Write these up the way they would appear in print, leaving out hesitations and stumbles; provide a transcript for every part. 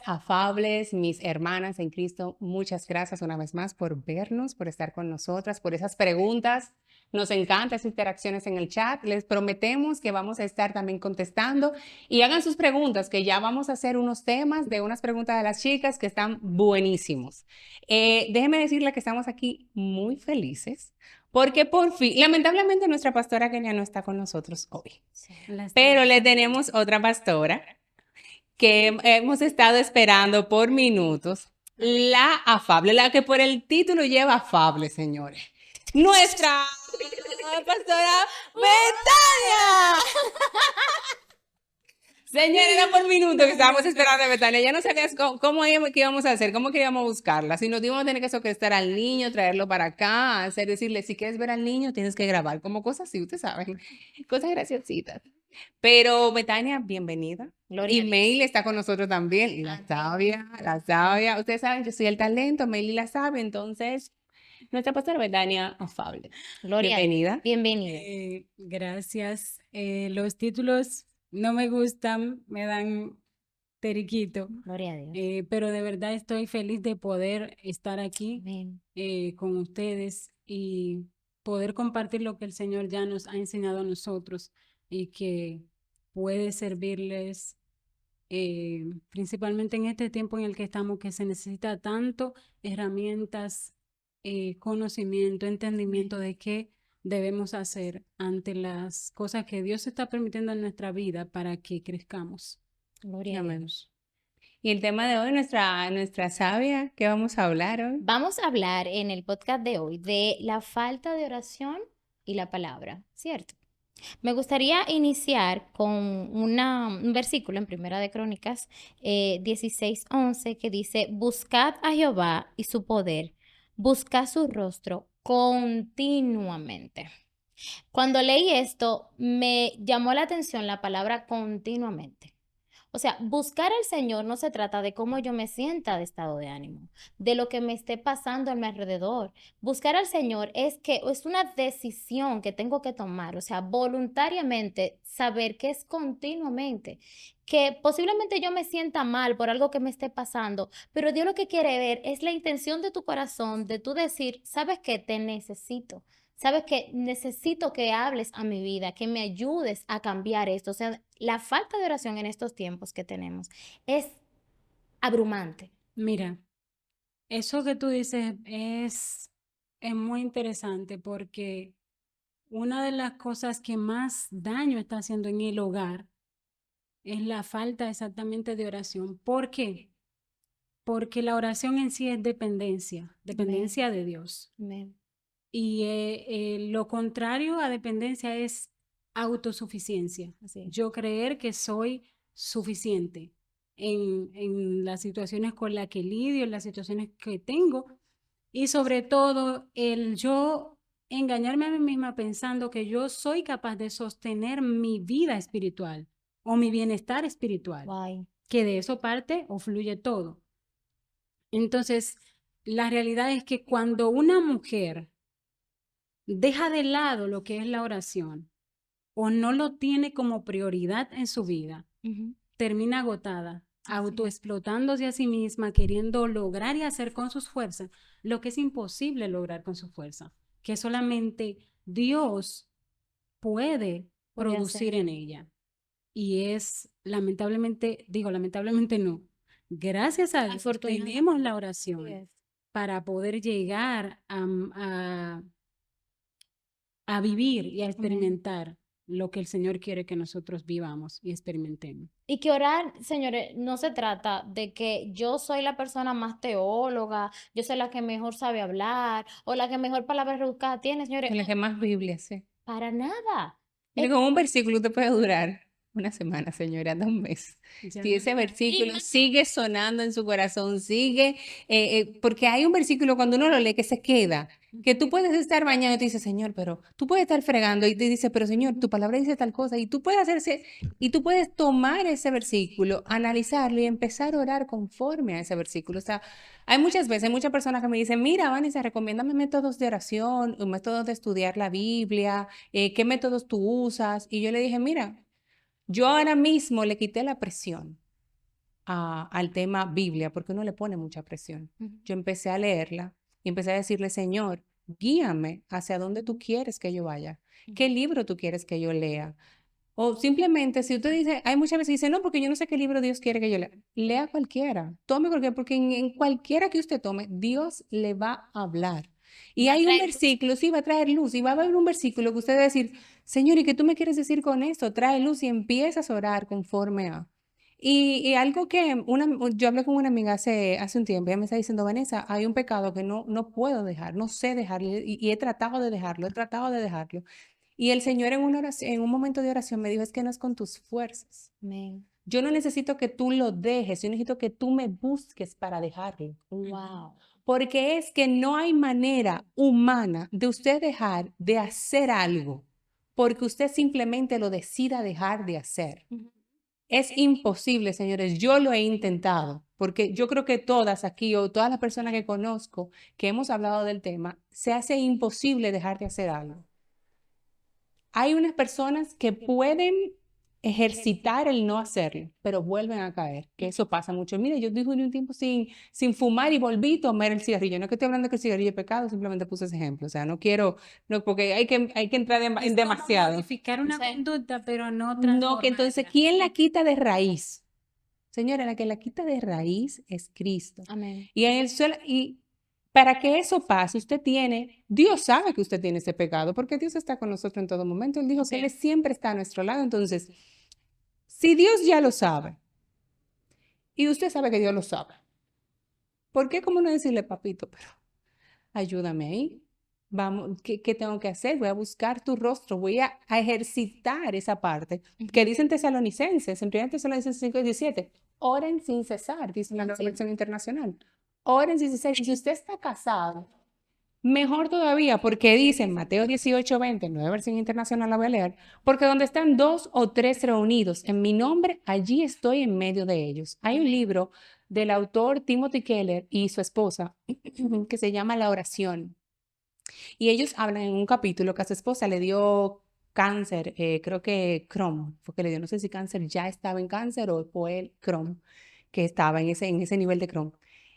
afables, mis hermanas en Cristo, muchas gracias una vez más por vernos, por estar con nosotras, por esas preguntas. Nos encanta esas interacciones en el chat. Les prometemos que vamos a estar también contestando y hagan sus preguntas, que ya vamos a hacer unos temas de unas preguntas de las chicas que están buenísimos. Déjenme decirle que estamos aquí muy felices porque por fin, lamentablemente nuestra pastora Kenia no está con nosotros hoy, pero le tenemos otra pastora que hemos estado esperando por minutos, la afable, la que por el título lleva afable, señores. Nuestra pastora Betania. Señora, era por minuto que estábamos esperando a Betania. Ya no sabías cómo qué íbamos a hacer, cómo queríamos buscarla. Si nos íbamos a tener que secuestrar al niño, traerlo para acá, hacer, decirle, si quieres ver al niño, tienes que grabar, como cosas así, ustedes saben, cosas graciositas. Pero Betania, bienvenida. Gloria Y a Dios. Meili está con nosotros también. Y la sabia. Ustedes saben, yo soy el talento, Meili la sabe, entonces, nuestra pastora Betania, afable. Gloria a Dios. Bienvenida. Bienvenida. Gracias. Los títulos no me gustan, me dan teriquito, Gloria a Dios. pero de verdad estoy feliz de poder estar aquí Amén. con ustedes y poder compartir lo que el Señor ya nos ha enseñado a nosotros y que puede servirles principalmente en este tiempo en el que estamos, que se necesita tanto herramientas, conocimiento, entendimiento de qué debemos hacer ante las cosas que Dios está permitiendo en nuestra vida para que crezcamos. Gloria a Amén. Dios. Y el tema de hoy, nuestra sabia, ¿qué vamos a hablar hoy? Vamos a hablar en el podcast de hoy de la falta de oración y la palabra, ¿cierto? Me gustaría iniciar con un versículo en Primera de Crónicas 16:11 que dice, buscad a Jehová y su poder, buscad su rostro continuamente. Cuando leí esto, me llamó la atención la palabra continuamente. O sea, buscar al Señor no se trata de cómo yo me sienta de estado de ánimo, de lo que me esté pasando a mi alrededor. Buscar al Señor es una decisión que tengo que tomar, o sea, voluntariamente saber que es continuamente, que posiblemente yo me sienta mal por algo que me esté pasando, pero Dios lo que quiere ver es la intención de tu corazón, de tú decir, ¿sabes qué? Te necesito. Sabes que necesito que hables a mi vida, que me ayudes a cambiar esto. O sea, la falta de oración en estos tiempos que tenemos es abrumante. Mira, eso que tú dices es muy interesante porque una de las cosas que más daño está haciendo en el hogar es la falta exactamente de oración. ¿Por qué? Porque la oración en sí es dependencia de Dios. Amén. Y lo contrario a dependencia es autosuficiencia. Así es. Yo creer que soy suficiente en las situaciones con las que lidio, en las situaciones que tengo, y sobre todo el yo engañarme a mí misma pensando que yo soy capaz de sostener mi vida espiritual o mi bienestar espiritual, Guay. que de eso parte o fluye todo. Entonces, la realidad es que cuando una mujer deja de lado lo que es la oración o no lo tiene como prioridad en su vida, termina agotada, autoexplotándose a sí misma, queriendo lograr y hacer con sus fuerzas lo que es imposible lograr con su fuerza, que solamente Dios puede producir en ella. Y es lamentablemente, digo lamentablemente no, gracias a Dios tenemos la oración para poder llegar a vivir y a experimentar lo que el Señor quiere que nosotros vivamos y experimentemos. Y que orar, señores, no se trata de que yo soy la persona más teóloga, yo soy la que mejor sabe hablar o la que mejor palabras rebuscadas tiene, señores. Con la que más Biblia, sí. Para nada. Mire, con un versículo te puede durar una semana, señora, hasta un mes. Ya Si no- ese versículo sigue sonando en su corazón, sigue, porque hay un versículo cuando uno lo lee que se queda, que tú puedes estar bañando y te dices, Señor, pero tú puedes estar fregando y te dice, pero Señor, tu palabra dice tal cosa y tú puedes hacerse, y tú puedes tomar ese versículo, analizarlo y empezar a orar conforme a ese versículo. O sea, hay muchas veces, hay muchas personas que me dicen, mira, Vanessa, recomiéndame métodos de oración, o métodos de estudiar la Biblia, ¿qué métodos tú usas? Y yo le dije, mira, yo ahora mismo le quité la presión al tema Biblia porque uno le pone mucha presión. Ujú. Yo empecé a leerla y empecé a decirle, Señor, guíame hacia dónde tú quieres que yo vaya. ¿Qué libro tú quieres que yo lea? O simplemente, si usted dice, hay muchas veces que dice, no, porque yo no sé qué libro Dios quiere que yo lea. Lea cualquiera, tome cualquiera, porque en cualquiera que usted tome, Dios le va a hablar. Y Va a hay un traer luz. versículo, sí, va a traer luz, y va a haber un versículo que usted va a decir, Señor, ¿y qué tú me quieres decir con esto? Trae luz y empiezas a orar conforme a. Y algo que yo hablé con una amiga hace un tiempo, ella me está diciendo, Vanessa, hay un pecado que no puedo dejar, no sé dejarlo, y he tratado de dejarlo, he tratado de dejarlo. Y el Señor en una oración, en un momento de oración me dijo, es que no es con tus fuerzas. Amén. Yo no necesito que tú lo dejes, yo necesito que tú me busques para dejarlo. Wow. Porque es que no hay manera humana de usted dejar de hacer algo porque usted simplemente lo decida dejar de hacer. Ujú. Es imposible, señores. Yo lo he intentado, porque yo creo que todas aquí o todas las personas que conozco que hemos hablado del tema, se hace imposible dejar de hacer algo. Hay unas personas que pueden ejercitar el no hacerlo, pero vuelven a caer, que eso pasa mucho. Mire, yo duré un tiempo sin fumar y volví a tomar el cigarrillo. No es que estoy hablando que el cigarrillo es pecado, simplemente puse ese ejemplo. O sea, no quiero, no, porque hay que entrar en Es como demasiado. modificar una Sí. conducta, pero no No, que entonces, transformarla. ¿quién la quita de raíz? Señora, la que la quita de raíz es Cristo. Amén. Y en el suelo, y para que eso pase, Dios sabe que usted tiene ese pecado, porque Dios está con nosotros en todo momento. Él dijo que Él siempre está a nuestro lado. Entonces, si Dios ya lo sabe, y usted sabe que Dios lo sabe, ¿por qué como no decirle, papito, pero ayúdame ahí? Vamos, ¿qué tengo que hacer? Voy a buscar tu rostro, voy a ejercitar esa parte que dicen Tesalonicenses, en 1 Tesalonicenses 5:17, oren sin cesar, dice la nueva versión internacional. Oren sin cesar. Y si usted está casado, mejor todavía, porque dice en Mateo 18:20, nueva versión internacional la voy a leer, porque donde están 2 o 3 reunidos en mi nombre, allí estoy en medio de ellos. Hay un libro del autor Timothy Keller y su esposa que se llama La oración. Y ellos hablan en un capítulo que a su esposa le dio cáncer, creo que Crohn, fue que le dio, no sé si cáncer ya estaba en cáncer o fue el Crohn, que estaba en ese nivel de Crohn.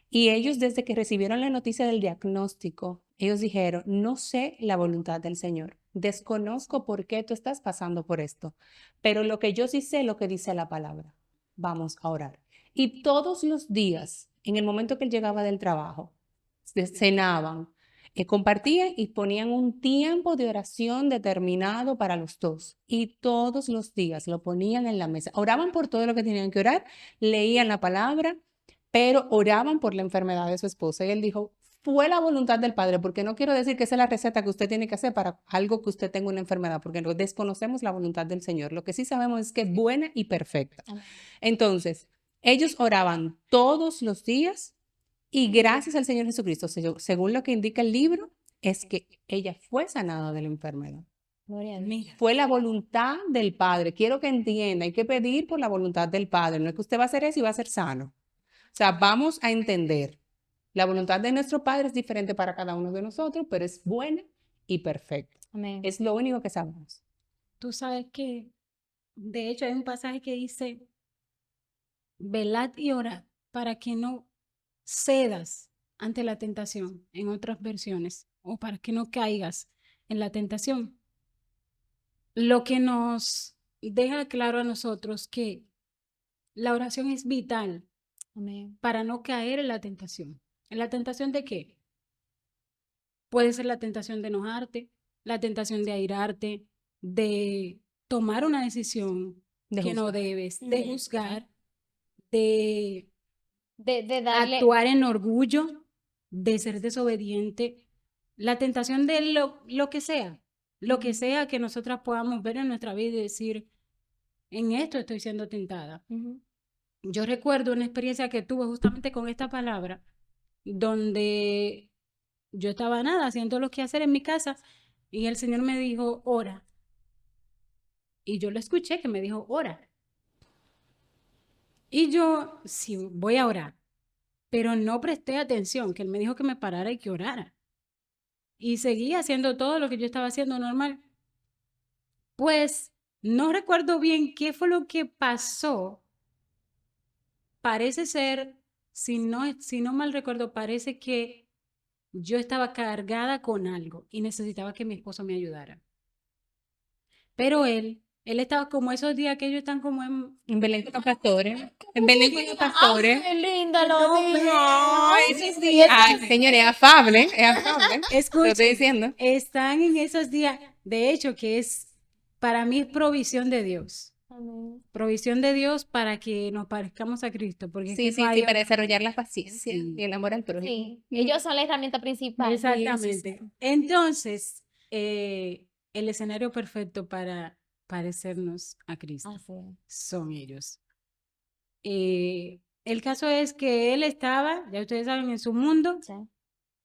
Y ellos desde que recibieron la noticia del diagnóstico, ellos dijeron, no sé la voluntad del Señor, desconozco por qué tú estás pasando por esto, pero lo que yo sí sé, lo que dice la palabra, vamos a orar. Y todos los días, en el momento que él llegaba del trabajo, cenaban, compartían y ponían un tiempo de oración determinado para los dos. Y todos los días lo ponían en la mesa. Oraban por todo lo que tenían que orar, leían la palabra, pero oraban por la enfermedad de su esposa. Y él dijo, fue la voluntad del Padre, porque no quiero decir que esa es la receta que usted tiene que hacer para algo que usted tenga una enfermedad, porque no desconocemos la voluntad del Señor. Lo que sí sabemos es que es buena y perfecta. Amén. Entonces, ellos oraban todos los días y gracias al Señor Jesucristo, según lo que indica el libro, es que ella fue sanada de la enfermedad. Gloria a Dios. Mira, Fue la voluntad del Padre. Quiero que entienda, hay que pedir por la voluntad del Padre. No es que usted va a hacer eso y va a ser sano. O sea, vamos a entender. La voluntad de nuestro Padre es diferente para cada uno de nosotros, pero es buena y perfecta. Amén. Es lo único que sabemos. tú sabes que, de hecho, hay un pasaje que dice, velad y orad para que no cedas ante la tentación, en otras versiones, o para que no caigas en la tentación. Lo que nos deja claro a nosotros que la oración es vital Amén. para no caer en la tentación. ¿En la tentación de qué? Puede ser la tentación de enojarte, la tentación de airarte, de tomar una decisión De que no juzgar. debes, de juzgar, de De darle. actuar en orgullo, de ser desobediente. La tentación de lo que sea que nosotras podamos ver en nuestra vida y decir, en esto estoy siendo tentada. Ujú. Yo recuerdo una experiencia que tuve justamente con esta palabra, donde yo estaba nada, haciendo lo que hacer en mi casa, y el Señor me dijo, ora. Y yo lo escuché que me dijo, ora. Y yo, sí, voy a orar, pero no presté atención, que Él me dijo que me parara y que orara. Y seguí haciendo todo lo que yo estaba haciendo normal. Pues no recuerdo bien qué fue lo que pasó, parece ser, si no mal recuerdo, parece que yo estaba cargada con algo y necesitaba que mi esposo me ayudara. Pero él estaba como esos días que ellos están como En Belén con los pastores. En Belén con los pastores. ¡Qué linda lo No, dijo! ay, Esos días. Ay, señores, es afable, es afable. Te lo estoy escuchen, diciendo. están en esos días, de hecho, que para mí es provisión de Dios. Amén. Provisión de Dios para que nos parezcamos a Cristo, porque es Sí, que sí, no sí, hay para otra. desarrollar la paciencia Sí. y el amor al prójimo. Sí, ellos son la herramienta principal. Exactamente. Entonces, el escenario perfecto para parecernos a Cristo Así es. son ellos. El caso es que él estaba, ya ustedes saben, en su mundo Sí.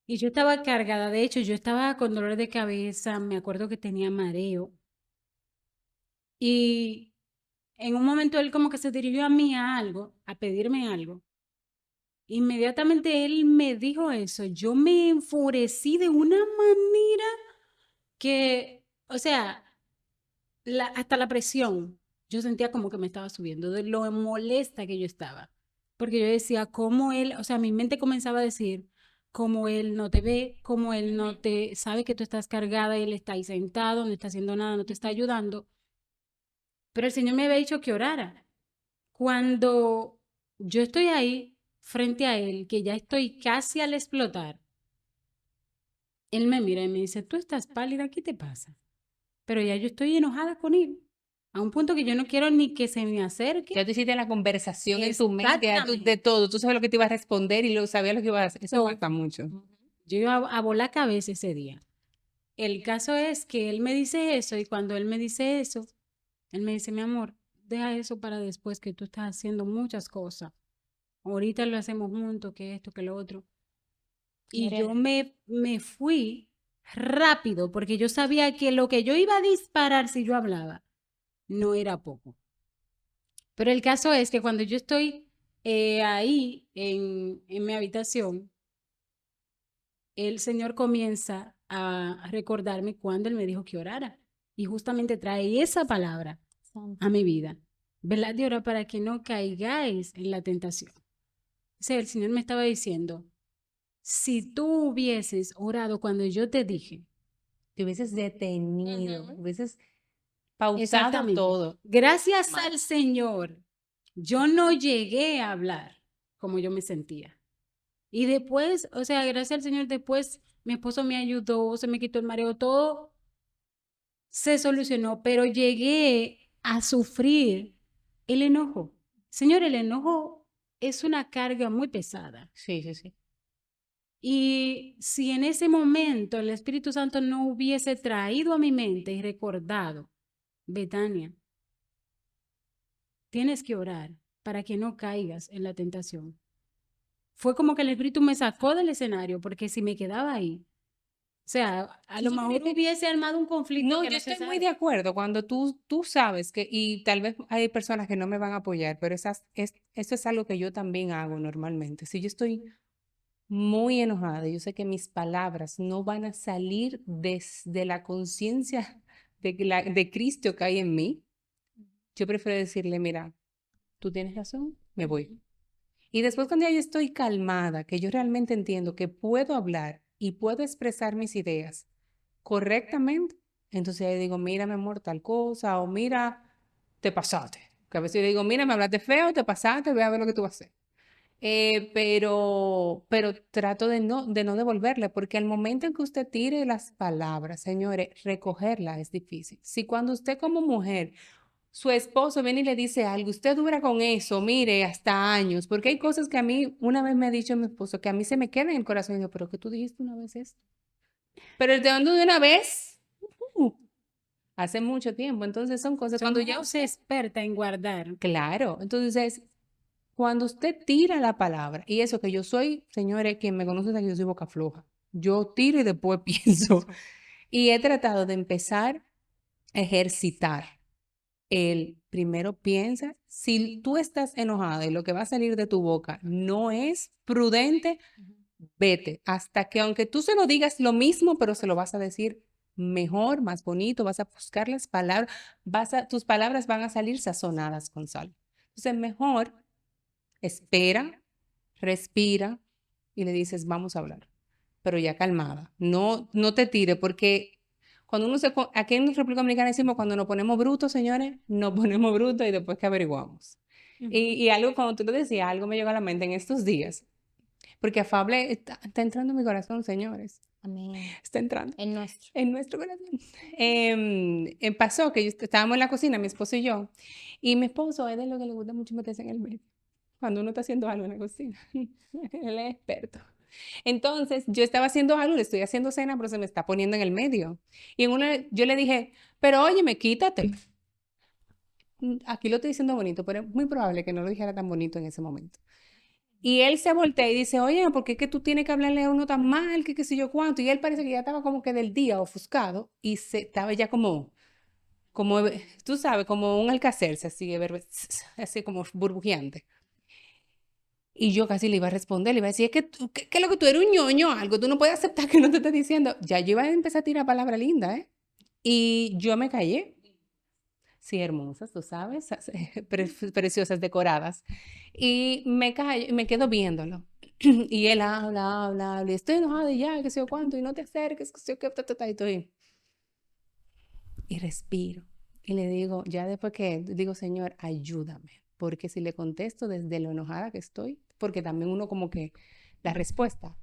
y yo estaba cargada. De hecho, yo estaba con dolor de cabeza, me acuerdo que tenía mareo. Y en un momento él como que se dirigió a mí a algo, a pedirme algo. Inmediatamente él me dijo eso, yo me enfurecí de una manera que, o sea, hasta la presión, yo sentía como que me estaba subiendo de lo molesta que yo estaba. Porque yo decía, cómo él, o sea, mi mente comenzaba a decir, cómo él no te ve, cómo él no te sabe que tú estás cargada, él está ahí sentado, no está haciendo nada, no te está ayudando. Pero el Señor me había dicho que orara. Cuando yo estoy ahí frente a él, que ya estoy casi al explotar, él me mira y me dice, tú estás pálida, ¿qué te pasa? Pero ya yo estoy enojada con él, a un punto que yo no quiero ni que se me acerque. Ya tú hiciste la conversación en tu mente, ya tú, de Exactamente. todo. Tú sabes lo que te iba a responder y lo sabías lo que iba a hacer. Eso Todo. pasa mucho. Yo iba a volar cabeza ese día. El caso es que él me dice eso y cuando él me dice eso, él me dice, mi amor, deja eso para después que tú estás haciendo muchas cosas. Ahorita lo hacemos juntos, que esto, que lo otro. Y Mire. yo me fui rápido porque yo sabía que lo que yo iba a disparar si yo hablaba no era poco. Pero el caso es que cuando yo estoy ahí en mi habitación, el Señor comienza a recordarme cuando Él me dijo que orara. Y justamente trae esa palabra Santo. a mi vida. ¿Verdad? De orar para que no caigáis en la tentación. O sea, el Señor me estaba diciendo, si tú hubieses orado cuando yo te dije, Te hubieses detenido, hubieses pausado exactamente, todo. gracias al Señor, yo no llegué a hablar como yo me sentía. Y después, o sea, gracias al Señor, después mi esposo me ayudó, se me quitó el mareo, todo se solucionó, pero llegué a sufrir el enojo. Señor, el enojo es una carga muy pesada. Sí, sí, sí. Y si en ese momento el Espíritu Santo no hubiese traído a mi mente y recordado, Betania, tienes que orar para que no caigas en la tentación. Fue como que el Espíritu me sacó del escenario, porque si me quedaba ahí, o sea, a lo mejor hubiese armado un conflicto. No, que yo no estoy se muy sabe. de acuerdo cuando tú sabes que, y tal vez hay personas que no me van a apoyar, pero eso es algo que yo también hago normalmente. Si yo estoy muy enojada, yo sé que mis palabras no van a salir desde la conciencia de Cristo que hay en mí, yo prefiero decirle, mira, tú tienes razón, me voy. Y después cuando ya yo estoy calmada, que yo realmente entiendo que puedo hablar y puedo expresar mis ideas correctamente, entonces ahí digo, mira, mi amor, tal cosa, o mira, te pasaste. Que a veces yo digo, mira, me hablaste feo, te pasaste, ve a ver lo que tú vas a hacer. Pero trato de no devolverle, porque al momento en que usted tire las palabras, señores, recogerlas es difícil. Si cuando usted como mujer, su esposo viene y le dice algo, usted dura con eso, mire, hasta años, porque hay cosas que a mí, una vez me ha dicho mi esposo, que a mí se me queda en el corazón, y digo, pero que tú dijiste una vez esto. Pero el de dando de una vez, uh, hace mucho tiempo, entonces son cosas, cuando ya Somos usted, experta en guardar. claro, entonces cuando usted tira la palabra, y eso que yo soy, señores, quien me conoce sabe que yo soy boca floja. Yo tiro y después pienso. Y he tratado de empezar a ejercitar el primero piensa, si tú estás enojada y lo que va a salir de tu boca no es prudente, vete. Hasta que aunque tú se lo digas lo mismo, pero se lo vas a decir mejor, más bonito, vas a buscar las palabras, tus palabras van a salir sazonadas con sal. Entonces, mejor espera, respira y le dices, vamos a hablar, pero ya calmada. No, no te tire, porque cuando aquí en República Dominicana decimos, cuando nos ponemos brutos, señores, nos ponemos brutos y después que averiguamos. Y algo, cuando tú lo decías, algo me llegó a la mente en estos días, porque afable está entrando en mi corazón, señores. Amén. Está entrando El nuestro. en nuestro corazón. Pasó que estábamos en la cocina, mi esposo y yo, y mi esposo es de lo que le gusta mucho meterse en el medio, cuando uno está haciendo algo en la cocina. Él es experto. Entonces, yo estaba haciendo algo, le estoy haciendo cena, pero se me está poniendo en el medio. Y yo le dije, pero óyeme, quítate. Aquí lo estoy diciendo bonito, pero es muy probable que no lo dijera tan bonito en ese momento. Y él se voltea y dice, oye, ¿por qué es que tú tienes que hablarle a uno tan mal, que qué sé yo cuánto? Y él parece que ya estaba como que del día ofuscado y estaba ya como, tú sabes, como un alcacerse, así como burbujeante. Y yo casi le iba a responder, le iba a decir, es que, ¿qué es lo que tú eres un ñoño o algo? Tú no puedes aceptar que no te esté diciendo. Ya yo iba a empezar a tirar palabras lindas, ¿eh? Y yo me callé. Sí, hermosas, tú sabes, preciosas, decoradas. Y me callo, y me quedo viéndolo. Y él habla, y estoy enojada y ya, qué sé yo cuánto, y no te acerques, qué sé yo qué, y estoy. Y respiro. Y le digo, ya después que digo, Señor, ayúdame. Porque si le contesto desde lo enojada que estoy, porque también uno como que la respuesta,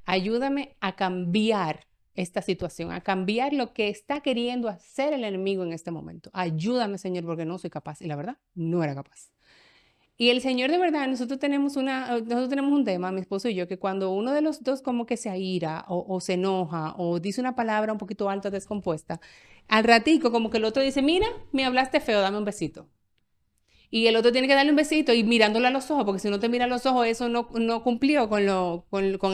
ayúdame a cambiar esta situación, a cambiar lo que está queriendo hacer el enemigo en este momento. Ayúdame, Señor, porque no soy capaz. Y la verdad, no era capaz. Y el Señor de verdad, nosotros tenemos un tema, mi esposo y yo, que cuando uno de los dos como que se aira o se enoja o dice una palabra un poquito alta, descompuesta, al ratico como que el otro dice, mira, me hablaste feo, dame un besito. Y el otro tiene que darle un besito y mirándole a los ojos, porque si no te mira a los ojos, eso no cumplió con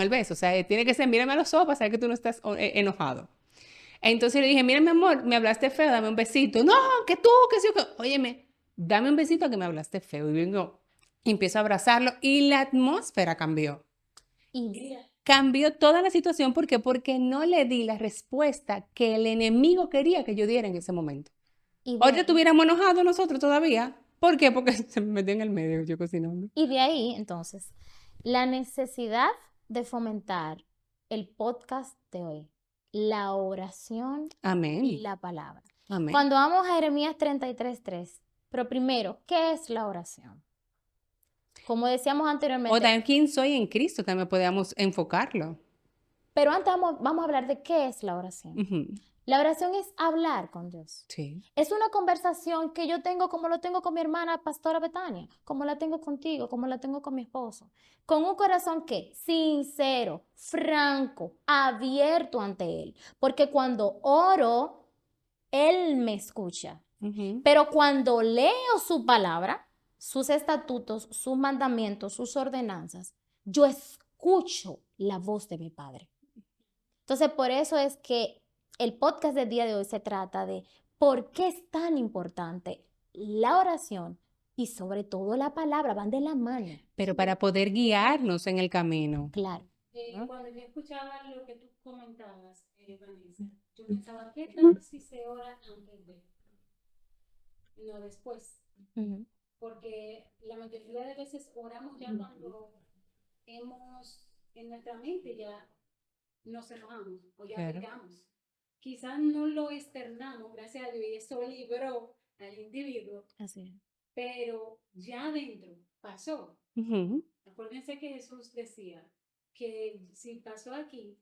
el beso. O sea, tiene que ser, mírame a los ojos para saber que tú no estás enojado. Entonces le dije, mira, mi amor, me hablaste feo, dame un besito. No, que tú, que sí, que... Óyeme, dame un besito que me hablaste feo. Y vengo, empiezo a abrazarlo y la atmósfera cambió. Y Cambió toda la situación. ¿Por qué? Porque no le di la respuesta que el enemigo quería que yo diera en ese momento. y Hoy de, estuviéramos enojados nosotros todavía. ¿Por qué? Porque se me metió en el medio yo cocinando. y de ahí, entonces, la necesidad de fomentar el podcast de hoy, la oración y Amén. la palabra. Amén. Cuando vamos a Jeremías 33:3, pero primero, ¿qué es la oración? Como decíamos O anteriormente, también quién soy en Cristo, también podríamos enfocarlo. pero antes vamos a hablar de qué es la oración. Ujú. La oración es hablar con Dios. Sí. Es una conversación que yo tengo como lo tengo con mi hermana Pastora Betania, como la tengo contigo, como la tengo con mi esposo. Con un corazón que sincero, franco, abierto ante Él. Porque cuando oro, Él me escucha. Ujú. Pero cuando leo su palabra, sus estatutos, sus mandamientos, sus ordenanzas, yo escucho la voz de mi Padre. Entonces, por eso es que el podcast del día de hoy se trata de por qué es tan importante la oración y sobre todo la palabra, van de la mano. Pero para poder guiarnos en el camino. Claro. ¿no? Cuando yo escuchaba lo que tú comentabas, Vanessa, yo pensaba, ¿qué tal si se ora antes de? No después. Ujú. Porque la mayoría de veces oramos ya cuando en nuestra mente ya nos enojamos o ya Claro. pecamos. Quizás no lo externamos, gracias a Dios, y eso libró al individuo, Así es. pero ya adentro pasó. Ujú. Acuérdense que Jesús decía que si pasó aquí,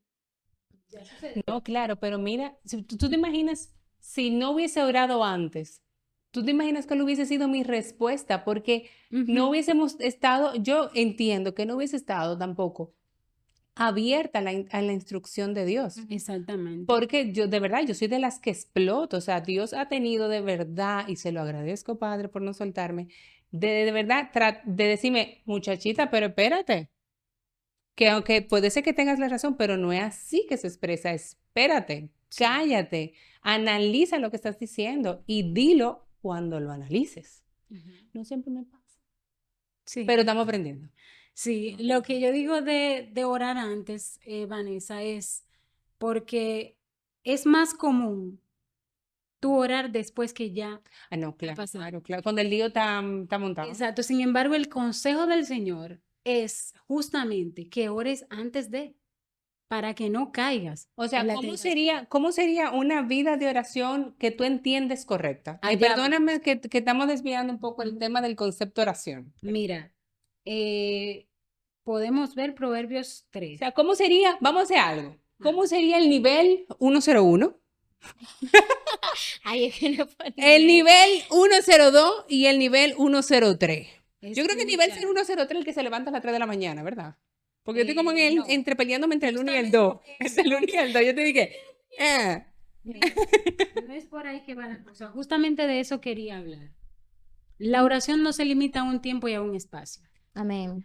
ya sucedió. No, claro, pero mira, si tú te imaginas, si no hubiese orado antes, tú te imaginas cuál hubiese sido mi respuesta, porque no hubiésemos estado, yo entiendo que no hubiese estado tampoco abierta a la instrucción de Dios. Exactamente. Porque yo, de verdad, yo soy de las que exploto. O sea, Dios ha tenido de verdad, y se lo agradezco, Padre, por no soltarme, de verdad, de decirme, muchachita, pero espérate, que aunque puede ser que tengas la razón, pero no es así que se expresa. Espérate, cállate, analiza lo que estás diciendo y dilo cuando lo analices. No siempre me pasa, Sí. pero estamos aprendiendo. Sí, lo que yo digo de orar antes, Vanessa, es porque es más común tú orar después que ya Ah, no, ha claro, pasado. claro. Cuando el lío está montado. Exacto. Sin embargo, el consejo del Señor es justamente que ores antes de, para que no caigas O en sea, la ¿cómo tentación. sería una vida de oración que tú entiendes correcta? Ay, Allá voy. perdóname que estamos desviando un poco el tema del concepto oración. Mira, podemos ver Proverbios O 3. sea, ¿cómo sería? Vamos a hacer algo. ¿Cómo sería el nivel 101? Ay, es que no puedo El ni- nivel 102 y el nivel 103. Yo creo que el nivel Escucha, 103 es el que se levanta a las 3 de la mañana, ¿verdad? Porque yo estoy como no, entre peleándome entre el 1 y el justamente 2. Entre el 1 y el 2. Yo te dije, mira, no es por ahí que va la cosa. Justamente de eso quería hablar. La oración no se limita a un tiempo y a un espacio. Amén.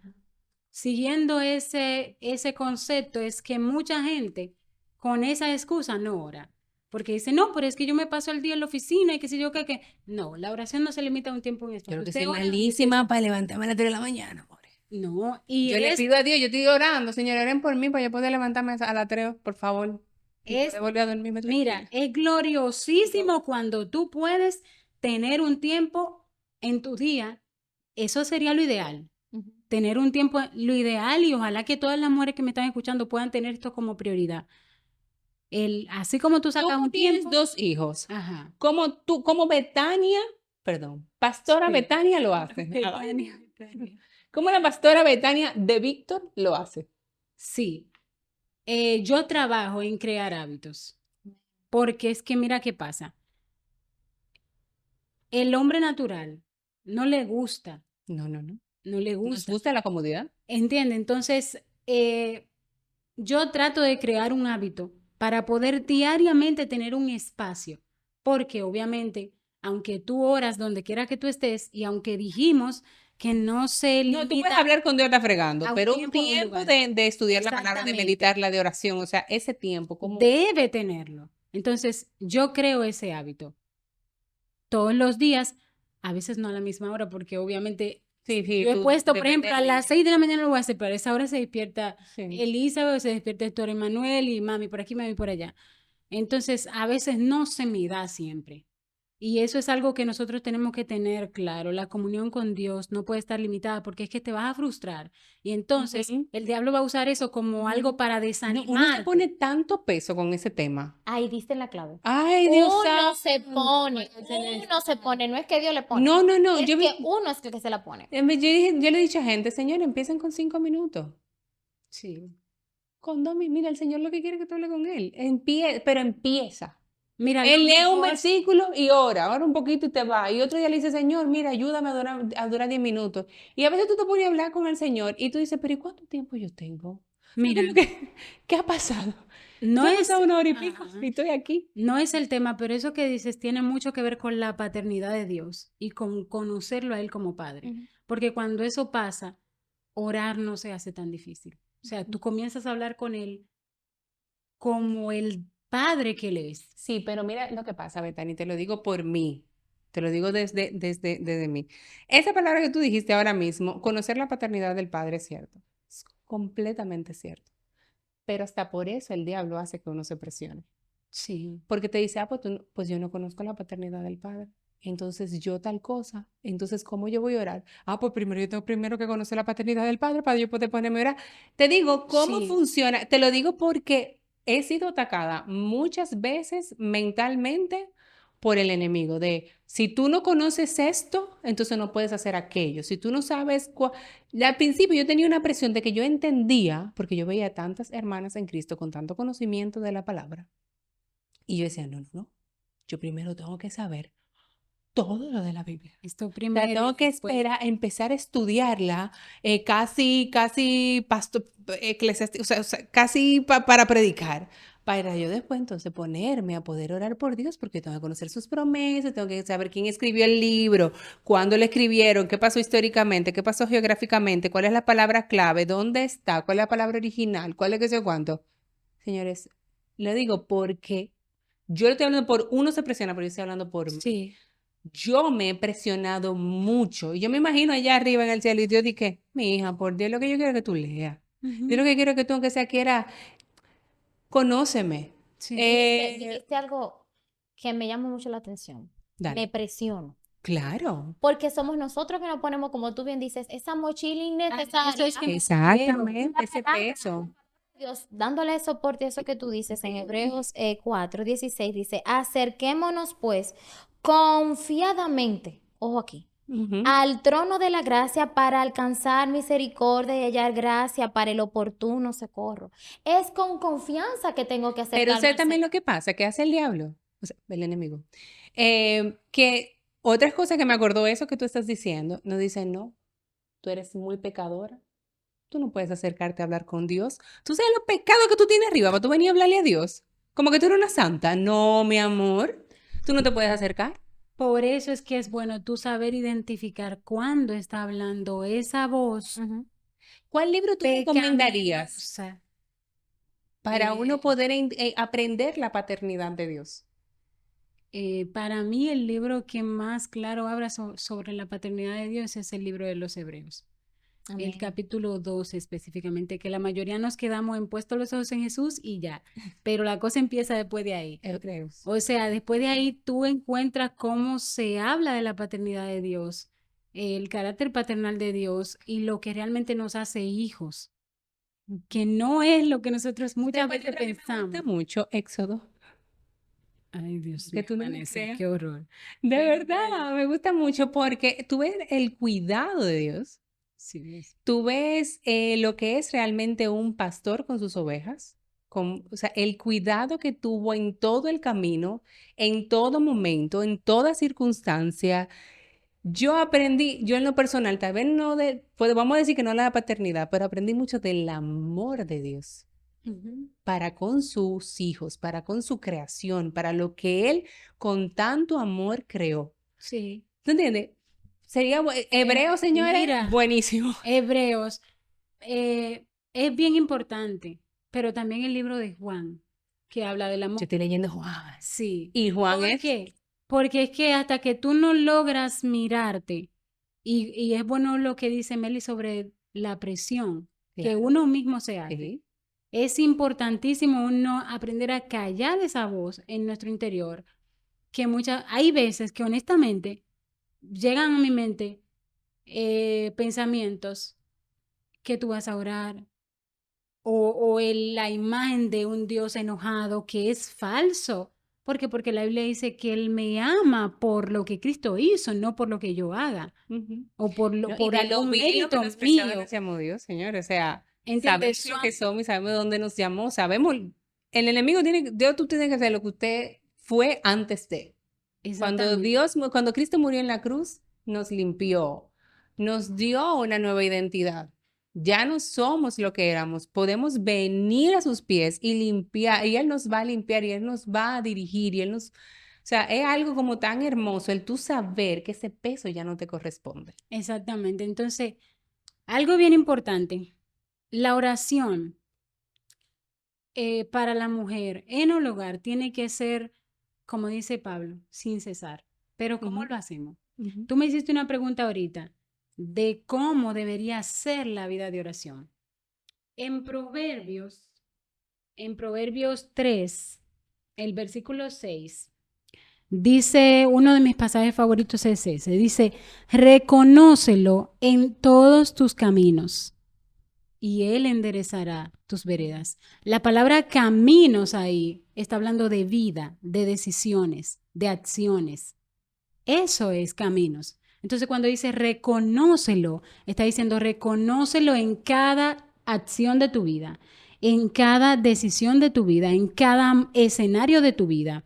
Siguiendo ese concepto, es que mucha gente con esa excusa no ora. Porque dice, no, pero es que yo me paso el día en la oficina y qué sé yo qué. No, la oración no se limita a un tiempo y un yo espacio. creo que Usted soy ora malísima para levantarme a las 3 de la mañana, amor. No, y Yo le es, pido a Dios, yo estoy orando, Señor, oren por mí para yo poder levantarme a las 3, por favor. Y es, poder volver a dormirme mira, tranquila. es gloriosísimo cuando tú puedes tener un tiempo en tu día. Eso sería lo ideal. Ujú. Tener un tiempo, lo ideal, y ojalá que todas las mujeres que me están escuchando puedan tener esto como prioridad. Así como tú sacas Tú un tienes tiempo. 2 hijos. Ajá. Como Betania, perdón, Pastora Sí. Betania lo hace. Betania. ¿Cómo la Pastora Betania de Víctor lo hace? Sí. Yo trabajo en crear hábitos. Porque es que mira qué pasa. El hombre natural no le gusta, No. no le ¿Nos gusta. gusta la comodidad? ¿Entiende? Entonces, yo trato de crear un hábito para poder diariamente tener un espacio, porque obviamente, aunque tú oras donde quiera que tú estés y aunque dijimos que no se No, tú puedes limita hablar con Dios está fregando, a un pero un tiempo o un tiempo lugar, de estudiar la palabra, de exactamente, meditarla, de oración, o sea, ese tiempo, como debe tenerlo. Entonces, yo creo ese hábito todos los días, a veces no a la misma hora, porque obviamente sí, yo he tú puesto, por depende ejemplo, a del las niño. 6 de la mañana lo voy a hacer, pero a esa hora se despierta Sí. Elizabeth, o se despierta Héctor Emanuel y mami por aquí, mami por allá. Entonces, a veces no se me da siempre. Y eso es algo que nosotros tenemos que tener claro. La comunión con Dios no puede estar limitada porque es que te vas a frustrar. Y entonces Ujú. el diablo va a usar eso como algo para No, uno se desanimarte. pone tanto peso con ese tema. Ahí diste en la clave. Ay, Dios Uno se santo. pone, no es que Dios le pone. No, Es yo, que uno es el que se la pone. yo le he dicho a gente, señor, empiecen con 5 minutos. Sí. Con 2 minutos. Mira, el Señor lo que quiere es que tú hables con Él. Pero empieza. Mira, lo Él lee un mejor, versículo y ora un poquito y te va. Y otro día le dice, Señor, mira, ayúdame a durar 10 minutos. Y a veces tú te pones a hablar con el Señor y tú dices, pero ¿y cuánto tiempo yo tengo? O sea, mira, como que, ¿qué ha pasado? no Ya ha es, pasado 1 hora y pico ajá, y estoy aquí. no es el tema, pero eso que dices tiene mucho que ver con la paternidad de Dios y con conocerlo a Él como Padre. Ujú. Porque cuando eso pasa, orar no se hace tan difícil. O sea, tú comienzas a hablar con Él como el Padre que Él es. Sí, pero mira lo que pasa, Betani, te lo digo por mí. Te lo digo desde mí. Esa palabra que tú dijiste ahora mismo, conocer la paternidad del Padre es cierto. Es completamente cierto. Pero hasta por eso el diablo hace que uno se presione. Sí. Porque te dice, pues yo no conozco la paternidad del Padre. Entonces yo tal cosa. Entonces, ¿cómo yo voy a orar? Pues primero yo tengo primero que conocer la paternidad del Padre para yo poder ponerme a orar. Te digo, ¿cómo Sí. funciona? Te lo digo porque he sido atacada muchas veces mentalmente por el enemigo de, si tú no conoces esto, entonces no puedes hacer aquello. Si tú no sabes, al principio yo tenía una presión de que yo entendía, porque yo veía tantas hermanas en Cristo con tanto conocimiento de la palabra. Y yo decía, no, yo primero tengo que saber todo lo de la Biblia. Esto O sea, primero, tengo que después. empezar a estudiarla casi o sea, casi para predicar. Para yo después entonces ponerme a poder orar por Dios, porque tengo que conocer sus promesas, tengo que saber quién escribió el libro, cuándo lo escribieron, qué pasó históricamente, qué pasó geográficamente, cuál es la palabra clave, dónde está, cuál es la palabra original, cuál es qué sé cuánto. Señores, le digo porque yo le estoy hablando por uno se presiona, pero yo estoy hablando por mí. Sí. Yo me he presionado mucho. Y yo me imagino allá arriba en el cielo y Dios dice, mi hija, por Dios, lo que yo quiero es que tú leas. Yo lo que quiero es que tú, aunque sea quiera, conóceme. Sí. Dijiste algo que me llama mucho la atención. Me Dale. presiono. Claro. Porque somos nosotros que nos ponemos, como tú bien dices, esa mochila innecesaria. Eso es que me Exactamente, ese peso. Dios, dándole soporte a eso que tú dices en Hebreos 4:16, dice, acerquémonos pues confiadamente, ojo aquí, Ujú. al trono de la gracia para alcanzar misericordia y hallar gracia para el oportuno socorro. Es con confianza que tengo que Pero acercarme sé al también Señor. lo que pasa, que hace el diablo, o sea, el enemigo. Que otras cosas que me acordó eso que tú estás diciendo, nos dicen, no, tú eres muy pecadora, tú no puedes acercarte a hablar con Dios. Tú sabes los pecados que tú tienes arriba para tú venir a hablarle a Dios. Como que tú eres una santa. No, mi amor, tú no te puedes acercar. Por eso es que es bueno tú saber identificar cuándo está hablando esa voz Ujú. ¿Cuál libro tú recomendarías pecaminosa. para uno Eh, poder aprender la paternidad de Dios? Para mí el libro que más claro habla sobre la paternidad de Dios es el libro de los Hebreos. El Amén. capítulo 12 específicamente, que la mayoría nos quedamos en puestos los ojos en Jesús y ya, pero la cosa empieza después de ahí. Hebreos. O sea, después de ahí tú encuentras cómo se habla de la paternidad de Dios, el carácter paternal de Dios y lo que realmente nos hace hijos, que no es lo que nosotros muchas ¿Sabes veces cuál libro que me pensamos. gusta mucho? Éxodo. Ay, Dios Que mío, tú no me Vanessa, creas. qué horror. De Pero verdad, me gusta mucho porque tú ves el cuidado de Dios. sí, es. Tú ves lo que es realmente un pastor con sus ovejas. O sea, el cuidado que tuvo en todo el camino, en todo momento, en toda circunstancia. Yo aprendí, yo en lo personal, tal vez no pues vamos a decir que no la paternidad, pero aprendí mucho del amor de Dios Ujú. para con sus hijos, para con su creación, para lo que Él con tanto amor creó. Sí. ¿Tú entiendes? Sería hebreo, señores, Mira, buenísimo. Hebreos, es bien importante, pero también el libro de Juan, que habla del Yo amor. estoy leyendo Juan. Sí. Y Juan ¿Por es, qué? Porque es que hasta que tú no logras mirarte, y es bueno lo que dice Meli sobre la presión que claro, uno mismo se hace. sí. Es importantísimo uno aprender a callar esa voz en nuestro interior, que hay veces que honestamente llegan a mi mente pensamientos que tú vas a orar, la imagen de un Dios enojado que es falso. ¿Por qué? Porque la Biblia dice que Él me ama por lo que Cristo hizo, no por lo que yo haga, Ujú. o por, ¿No? Y por de lo algún bien lo que mérito nos prestaba mío. nos llamó Dios, Señor. O sea, ¿Entiendes? sabemos lo que somos y sabemos de dónde nos llamó. Sabemos, el enemigo Dios tú tienes que hacer lo que usted fue antes de. Exactamente. Cuando Cristo murió en la cruz, nos limpió, nos dio una nueva identidad. Ya no somos lo que éramos. Podemos venir a sus pies y limpiar, y Él nos va a limpiar, y Él nos va a dirigir, o sea, es algo como tan hermoso el tú saber que ese peso ya no te corresponde. Exactamente. Entonces, algo bien importante, la oración para la mujer en el hogar tiene que ser, como dice Pablo, sin cesar. Pero ¿cómo Ujú, lo hacemos? ujú. Tú me hiciste una pregunta ahorita de cómo debería ser la vida de oración. En Proverbios, en Proverbios 3, el versículo 6, dice, uno de mis pasajes favoritos es ese, dice, reconócelo en todos tus caminos y Él enderezará tus veredas. La palabra caminos ahí está hablando de vida, de decisiones, de acciones. Eso es caminos. Entonces cuando dice reconócelo, está diciendo reconócelo en cada acción de tu vida, en cada decisión de tu vida, en cada escenario de tu vida.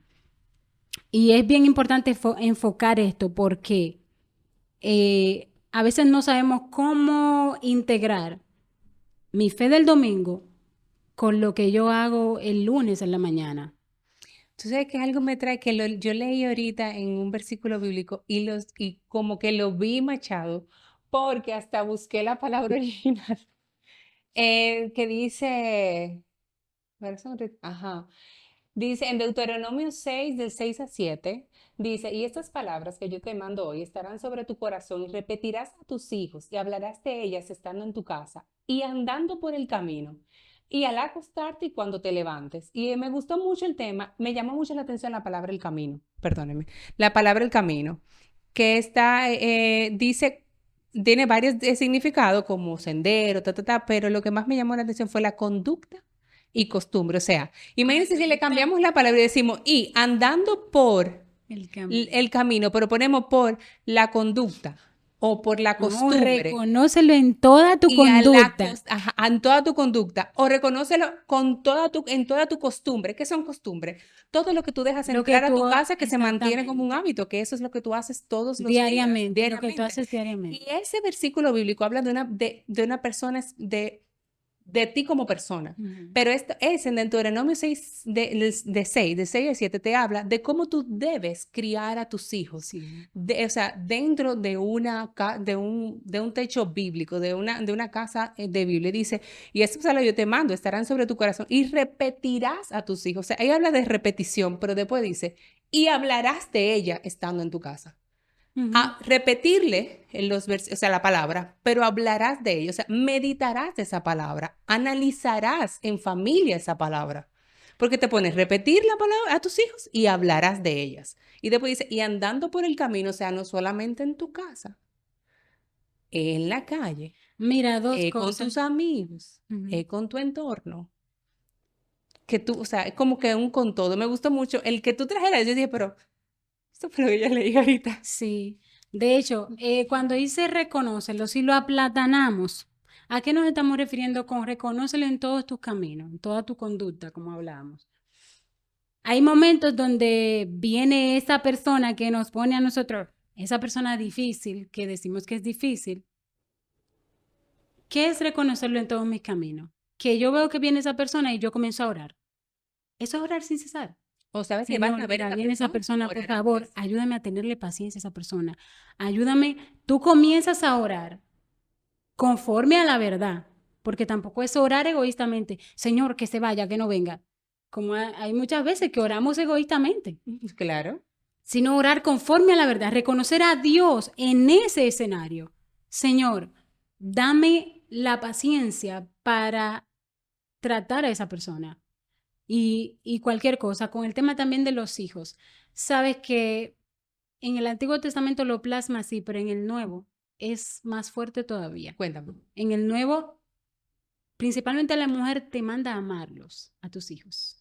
Y es bien importante enfocar esto porque a veces no sabemos cómo integrar mi fe del domingo con lo que yo hago el lunes en la mañana. Tú sabes que algo me trae que yo leí ahorita en un versículo bíblico y como que lo vi machado porque hasta busqué la palabra original que dice, ajá, dice en Deuteronomio 6 del 6 a 7 dice, y estas palabras que yo te mando hoy estarán sobre tu corazón y repetirás a tus hijos y hablarás de ellas estando en tu casa y andando por el camino. y al acostarte y cuando te levantes. Y me gustó mucho el tema, me llamó mucho la atención la palabra el camino, perdónenme, la palabra el camino, que está, dice, tiene varios significados como sendero, pero lo que más me llamó la atención fue la conducta y costumbre. O sea, imagínense si le cambiamos la palabra y decimos, y andando por El camino. el camino, pero ponemos por la conducta o por la No, costumbre. reconócelo en toda tu Y a conducta. ajá, en toda tu conducta, o reconócelo en toda tu costumbre. ¿Qué son costumbres? Todo lo que tú dejas Lo que entrar a tu tú, casa que se mantiene como un exactamente, hábito, que eso es lo que tú haces todos los días, diariamente, lo que tú diariamente. haces Y diariamente. ese versículo bíblico habla de una persona, de ti como persona. Ujú. Pero esto es en Deuteronomio 6, de 6 al 7, te habla de cómo tú debes criar a tus hijos. Sí. O sea, dentro de un techo bíblico, de una casa de Biblia, dice, y esto es lo que yo te mando, estarán sobre tu corazón y repetirás a tus hijos. O sea, ahí habla de repetición, pero después dice, y hablarás de ella estando en tu casa. A repetirle o sea, la palabra, pero hablarás de ello, o sea, meditarás de esa palabra, analizarás en familia esa palabra, porque te pones repetir la palabra a tus hijos y hablarás de ellas. Y después dice, y andando por el camino, o sea, no solamente en tu casa, en la calle, Mira, dos con cosas. tus amigos, Ujú. con tu entorno, que tú, o sea, es como que un con todo. Me gustó mucho el que tú trajeras, yo dije, pero esto fue lo que yo leí ahorita. Sí. De hecho, cuando dice reconócelo, si lo aplatanamos, ¿a qué nos estamos refiriendo con reconócelo en todos tus caminos, en toda tu conducta, como hablábamos? Hay momentos donde viene esa persona que nos pone a nosotros, esa persona difícil, que decimos que es difícil. ¿Qué es reconocerlo en todos mis caminos? Que yo veo que viene esa persona y yo comienzo a orar. Eso es orar sin cesar. O sabes que vas Señor, a ver mira, esa viene esa persona, por orar favor, antes. ayúdame a tenerle paciencia a esa persona. Ayúdame, tú comienzas a orar conforme a la verdad, porque tampoco es orar egoístamente. Señor, que se vaya, que no venga. Como hay muchas veces que oramos egoístamente, Claro. sino orar conforme a la verdad, reconocer a Dios en ese escenario. Señor, dame la paciencia para tratar a esa persona y cualquier cosa. Con el tema también de los hijos. Sabes que en el Antiguo Testamento lo plasma así, pero en el Nuevo es más fuerte todavía. Cuéntame. En el Nuevo, principalmente la mujer te manda a amarlos, a tus hijos.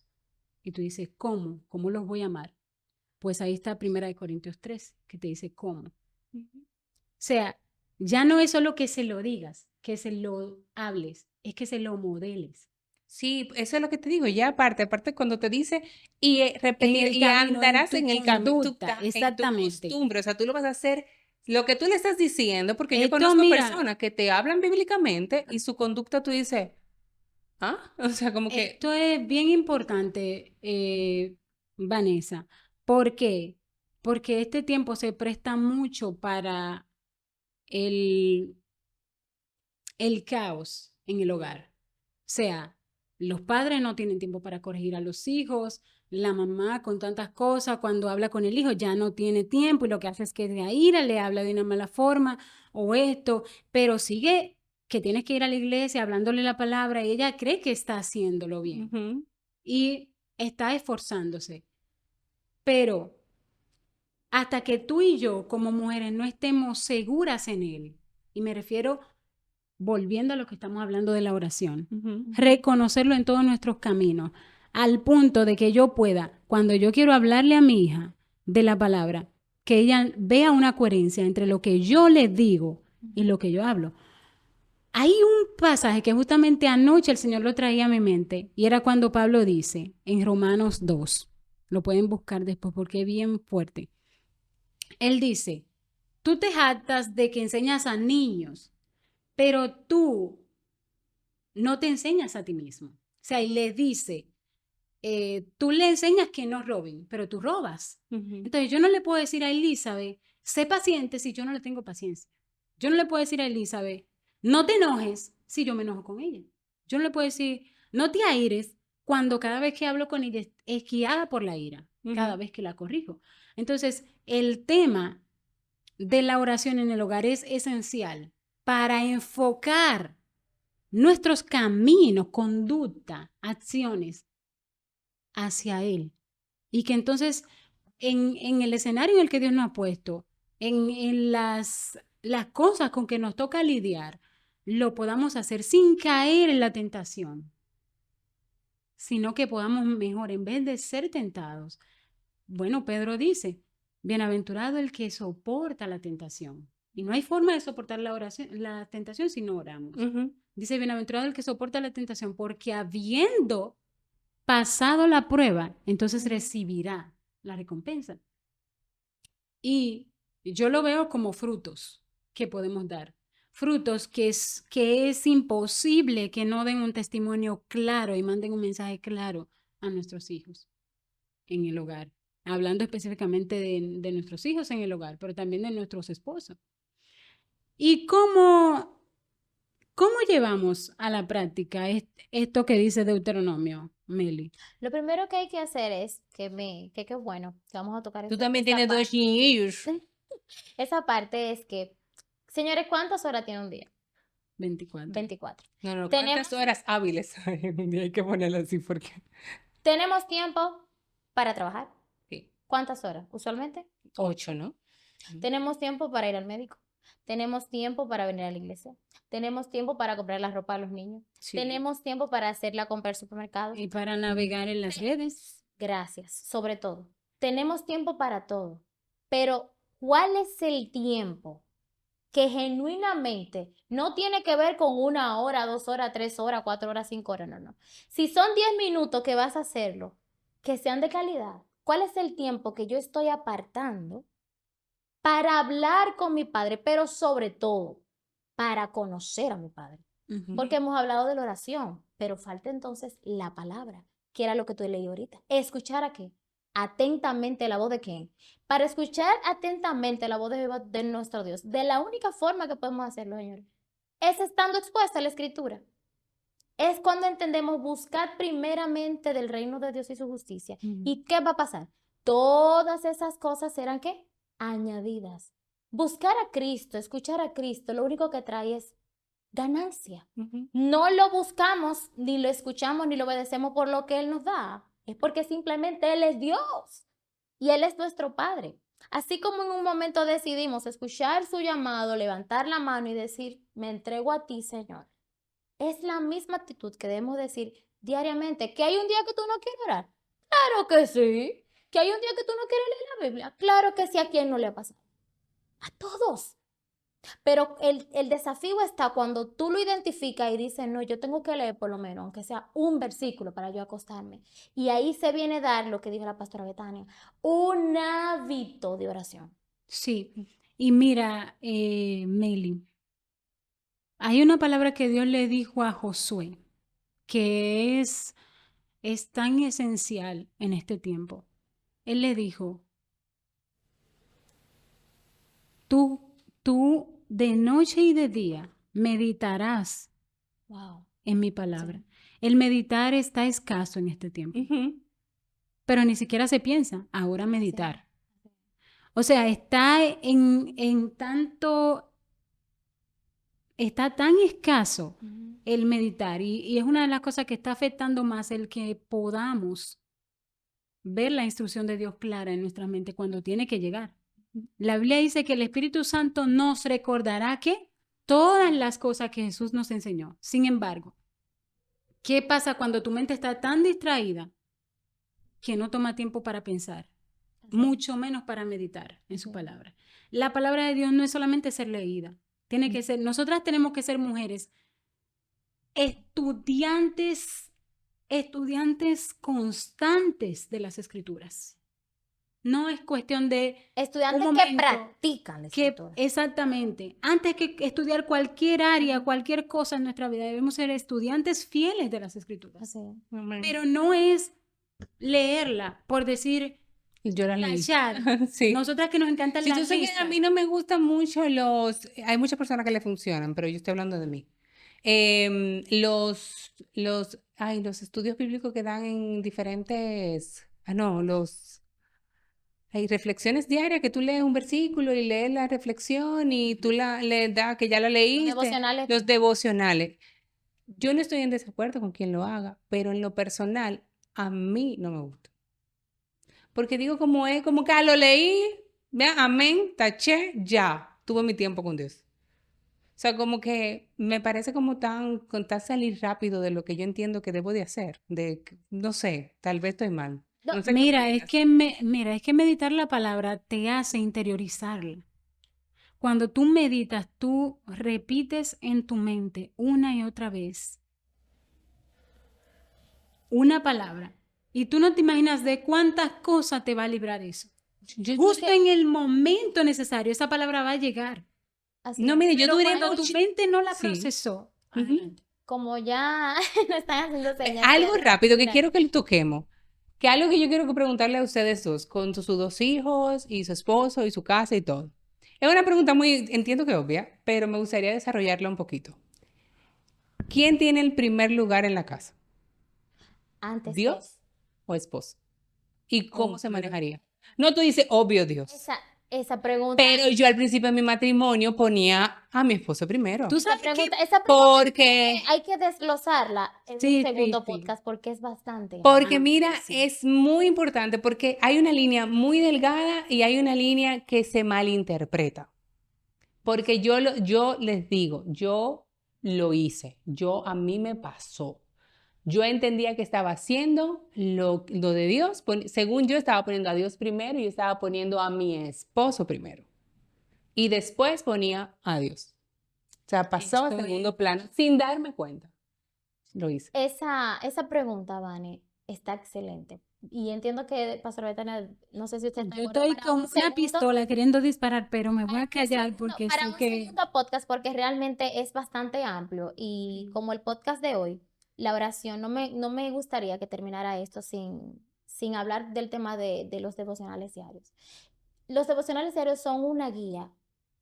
Y tú dices, ¿cómo? ¿Cómo los voy a amar? Pues ahí está 1 Corintios 3, que te dice cómo. O sea, ya no es solo que se lo digas, que se lo hables, es que se lo modeles. Sí, eso es lo que te digo. Ya aparte cuando te dice y En repetir, el y camino, en andarás tu en el camino, conducta, en tu exactamente. costumbre, o sea, tú lo vas a hacer lo que tú le estás diciendo, porque yo Esto, conozco mira, personas que te hablan bíblicamente y su conducta tú dices, ¿ah? O sea, como que, esto es bien importante, Vanessa. ¿Por qué? Porque este tiempo se presta mucho para el, el caos en el hogar. O sea, los padres no tienen tiempo para corregir a los hijos, la mamá con tantas cosas, cuando habla con el hijo ya no tiene tiempo y lo que hace es que de ira le habla de una mala forma o esto, pero sigue que tienes que ir a la iglesia hablándole la palabra y ella cree que está haciéndolo bien ujú, y está esforzándose. Pero hasta que tú y yo como mujeres no estemos seguras en él, y me refiero volviendo a lo que estamos hablando de la oración, ujú. reconocerlo en todos nuestros caminos, al punto de que yo pueda, cuando yo quiero hablarle a mi hija de la palabra, que ella vea una coherencia entre lo que yo le digo y lo que yo hablo. Hay un pasaje que justamente anoche el Señor lo traía a mi mente y era cuando Pablo dice en Romanos 2, lo pueden buscar después porque es bien fuerte. Él dice, tú te jactas de que enseñas a niños, pero tú no te enseñas a ti mismo. O sea, y le dice, tú le enseñas que no roben, pero tú robas. Entonces yo no le puedo decir a Elizabeth, sé paciente si yo no le tengo paciencia. Yo no le puedo decir a Elizabeth, no te enojes si yo me enojo con ella. Yo no le puedo decir, no te aires cuando cada vez que hablo con ella es guiada por la ira, cada vez que la corrijo. Entonces, el tema de la oración en el hogar es esencial para enfocar nuestros caminos, conducta, acciones hacia Él. Y que entonces en el escenario en el que Dios nos ha puesto, en las cosas con que nos toca lidiar, lo podamos hacer sin caer en la tentación, sino que podamos mejor, en vez de ser tentados. Bueno, Pedro dice, bienaventurado el que soporta la tentación. Y no hay forma de soportar la tentación si no oramos. Dice, bienaventurado el que soporta la tentación, porque habiendo pasado la prueba, entonces recibirá la recompensa. Y yo lo veo como frutos que podemos dar. Frutos que es imposible que no den un testimonio claro y manden un mensaje claro a nuestros hijos en el hogar. Hablando específicamente de nuestros hijos en el hogar, pero también de nuestros esposos. ¿Y cómo llevamos a la práctica esto que dice Deuteronomio, Meli? Lo primero que hay que hacer es que bueno, que vamos a tocar Tú esa, también esa tienes dos parte. niños. Esa parte es que, señores, ¿cuántas horas tiene un día? 24. 24. No, Tenemos, ¿cuántas horas hábiles hay en un día? Hay que ponerlo así porque... tenemos tiempo para trabajar. Sí. ¿Cuántas horas? Usualmente 8, ¿no? tenemos tiempo para ir al médico. Tenemos tiempo para venir a la iglesia. Tenemos tiempo para comprar la ropa a los niños. Sí. Tenemos tiempo para hacer la compra al supermercado. Y para navegar en las redes. Gracias, sobre todo. Tenemos tiempo para todo. Pero, ¿cuál es el tiempo que genuinamente no tiene que ver con 1 hora, 2 horas, 3 horas, 4 horas, 5 horas? No. Si son 10 minutos que vas a hacerlo, que sean de calidad, ¿cuál es el tiempo que yo estoy apartando para hablar con mi padre, pero sobre todo para conocer a mi padre? Porque hemos hablado de la oración, pero falta entonces la palabra, que era lo que tú leí ahorita. ¿Escuchar a qué? Atentamente la voz de quién. Para escuchar atentamente la voz de nuestro Dios, de la única forma que podemos hacerlo, señores, es estando expuesta a la Escritura. Es cuando entendemos buscar primeramente del reino de Dios y su justicia. ¿Y qué va a pasar? Todas esas cosas serán ¿qué? Añadidas. Buscar a Cristo, escuchar a Cristo, lo único que trae es ganancia. No lo buscamos, ni lo escuchamos, ni lo obedecemos por lo que Él nos da. Es porque simplemente Él es Dios y Él es nuestro Padre. Así como en un momento decidimos escuchar su llamado, levantar la mano y decir, me entrego a ti, Señor. Es la misma actitud que debemos decir diariamente. ¿Que hay un día que tú no quieres orar? Claro que sí. ¿Que hay un día que tú no quieres leer la Biblia? Claro que sí. ¿A quién no le ha pasado? A todos. Pero el desafío está cuando tú lo identificas y dices, no, yo tengo que leer por lo menos, aunque sea un versículo para yo acostarme. Y ahí se viene a dar lo que dijo la pastora Betania, un hábito de oración. Sí. Y mira, Meli, hay una palabra que Dios le dijo a Josué que es tan esencial en este tiempo. Él le dijo, tú de noche y de día meditarás en mi palabra. Sí. El meditar está escaso en este tiempo. Pero ni siquiera se piensa, ahora meditar. Sí. O sea, está está tan escaso el meditar y es una de las cosas que está afectando más el que podamos ver la instrucción de Dios clara en nuestra mente cuando tiene que llegar. La Biblia dice que el Espíritu Santo nos recordará que todas las cosas que Jesús nos enseñó. Sin embargo, ¿qué pasa cuando tu mente está tan distraída que no toma tiempo para pensar? Mucho menos para meditar en su palabra. La palabra de Dios no es solamente ser leída. Tiene que ser, nosotras tenemos que ser mujeres estudiantes constantes de las Escrituras. No es cuestión de estudiantes que practican la Escritura. Exactamente. Antes que estudiar cualquier área, cualquier cosa en nuestra vida, debemos ser estudiantes fieles de las Escrituras. Pero no es leerla por decir, yo la leí. Sí. Nosotras que nos encantan las listas. A mí no me gustan mucho hay muchas personas que le funcionan, pero yo estoy hablando de mí. Los estudios bíblicos que dan en diferentes, hay reflexiones diarias que tú lees un versículo y lees la reflexión y tú le das que ya la leíste. Los devocionales. Los devocionales. Yo no estoy en desacuerdo con quien lo haga, pero en lo personal, a mí no me gusta. Porque digo como es, como que lo leí, vea, amén, taché, ya, tuve mi tiempo con Dios. O sea, como que me parece como con tan salir rápido de lo que yo entiendo que debo de hacer. No sé, tal vez estoy mal. No, No sé qué Mira, es opinas. que mira, es que meditar la palabra te hace interiorizarla. Cuando tú meditas, tú repites en tu mente una y otra vez una palabra. Y tú no te imaginas de cuántas cosas te va a librar eso. Justo en el momento necesario, esa palabra va a llegar. así No, es. mire, yo Pero duré cuando tu mente no la Sí. procesó, Ujú. adelante. Como ya no están haciendo señas. Algo rápido que mira, quiero que le toquemos. Que algo que yo quiero que preguntarle a ustedes dos, con sus dos hijos y su esposo y su casa y todo. Es una pregunta muy, entiendo que obvia, pero me gustaría desarrollarla un poquito. ¿Quién tiene el primer lugar en la casa? antes que ¿Dios o esposo? ¿Y cómo se Obvio. manejaría? No, tú dices, obvio Dios. esa pregunta, Pero yo al principio de mi matrimonio ponía a mi esposo primero. Tú esa sabes que pregunta, esa pregunta Porque, hay que desglosarla en Sí, un segundo sí, sí. podcast porque es bastante porque Ah, mira, sí. es muy importante porque hay una línea muy delgada y hay una línea que se malinterpreta. Porque yo les digo, yo lo hice, a mí me pasó. Yo entendía que estaba haciendo lo de Dios, según yo estaba poniendo a Dios primero y yo estaba poniendo a mi esposo primero. Y después ponía a Dios. O sea, pasó a Estoy- segundo plano sin darme cuenta. Lo hice. esa pregunta, Vane, está excelente. Y entiendo que, Pastor Betania, no sé si usted está de Yo acuerdo estoy para con un una segundo, pistola queriendo disparar, pero me voy a callar no, porque para sé un que segundo podcast porque realmente es bastante amplio y como el podcast de hoy, la oración, no me gustaría que terminara esto sin hablar del tema de los devocionales diarios. Los devocionales diarios son una guía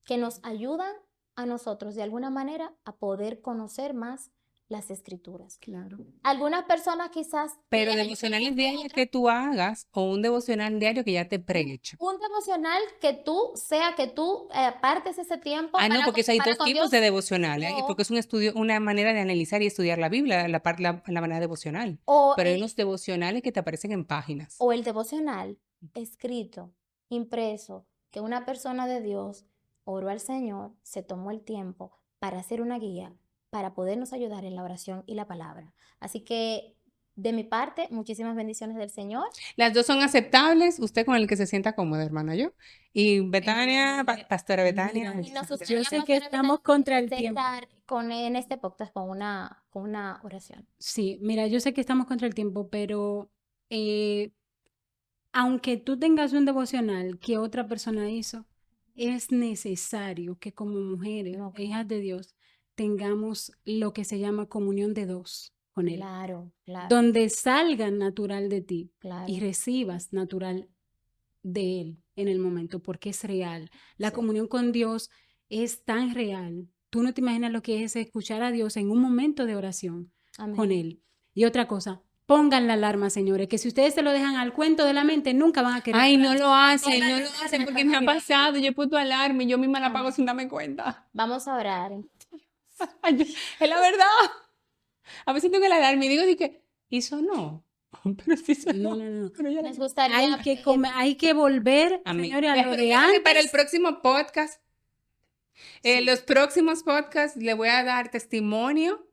que nos ayudan a nosotros de alguna manera a poder conocer más las escrituras. claro. Algunas personas quizás Pero tienen devocionales diarios que tú hagas o un devocional diario que ya te prehecho. un devocional que tú apartes ese tiempo Ah, no, porque hay para dos con tipos Dios. de devocionales, O, porque es un estudio, una manera de analizar y estudiar la Biblia, la manera devocional. o Pero hay el, unos devocionales que te aparecen en páginas. o el devocional escrito, impreso, que una persona de Dios oró al Señor, se tomó el tiempo para hacer una guía, para podernos ayudar en la oración y la palabra. Así que, de mi parte, muchísimas bendiciones del Señor. Las dos son aceptables, usted con el que se sienta cómodo, hermana, yo. Y Betania, Pastora Betania. Mira, Y nos yo gustaría, sé que Pastora estamos Betania, contra el tiempo. cerrar en este podcast con una oración. Sí, mira, yo sé que estamos contra el tiempo, pero aunque tú tengas un devocional que otra persona hizo, es necesario que como mujeres, No, hijas de Dios, tengamos lo que se llama comunión de dos con Él, claro, claro, donde salga natural de ti y claro. recibas natural de Él en el momento, porque es real. La Sí. comunión con Dios es tan real. Tú no te imaginas lo que es escuchar a Dios en un momento de oración con Amén. Él. Y otra cosa, pongan la alarma, señores, que si ustedes se lo dejan al cuento de la mente, nunca van a querer. Ay, no lo hacen porque me ha pasado. Yo he puesto alarma y yo misma la apago Amén. sin darme cuenta. Vamos a orar. Es la verdad. A veces tengo la alarma y digo, dije, ¿y sonó? Pero sí sonó. No, no, no. Pero ya Nos la... gustaría Hay que volver, A mí. señores, a lo de Déjame para el antes. próximo podcast. Sí. Los próximos podcasts le voy a dar testimonio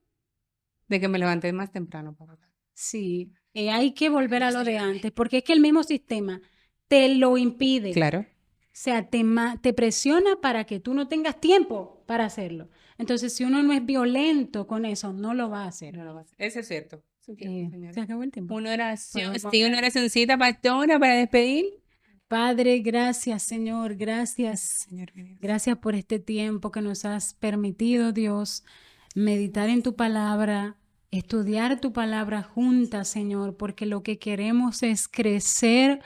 de que me levanté más temprano para hablar. Sí, hay que volver a lo de antes, porque es que el mismo sistema te lo impide. Claro. O sea, te presiona para que tú no tengas tiempo para hacerlo. Entonces, si uno no es violento con eso, no lo va a hacer. No lo va a hacer. Eso es cierto. Eso es cierto, señora. Se acabó el tiempo. Una oración, Podemos sí, una oracióncita, pastora, para despedir. Padre, gracias, Señor, gracias. Señor, gracias. Gracias por este tiempo que nos has permitido, Dios, meditar en tu palabra, estudiar tu palabra juntas, Señor, porque lo que queremos es crecer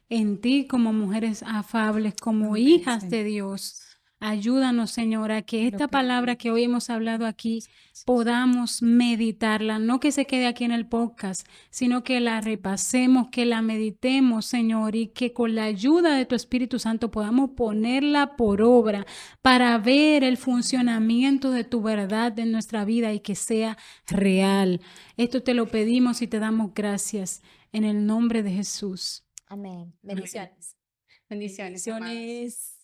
en ti como mujeres afables, como Amén, hijas Señor. de Dios. Ayúdanos, Señor, a que esta palabra que hoy hemos hablado aquí podamos meditarla, no que se quede aquí en el podcast, sino que la repasemos, que la meditemos, Señor, y que con la ayuda de tu Espíritu Santo podamos ponerla por obra para ver el funcionamiento de tu verdad en nuestra vida y que sea real. Esto te lo pedimos y te damos gracias en el nombre de Jesús. Amén. Bendiciones. Bendiciones. amados. Bendiciones.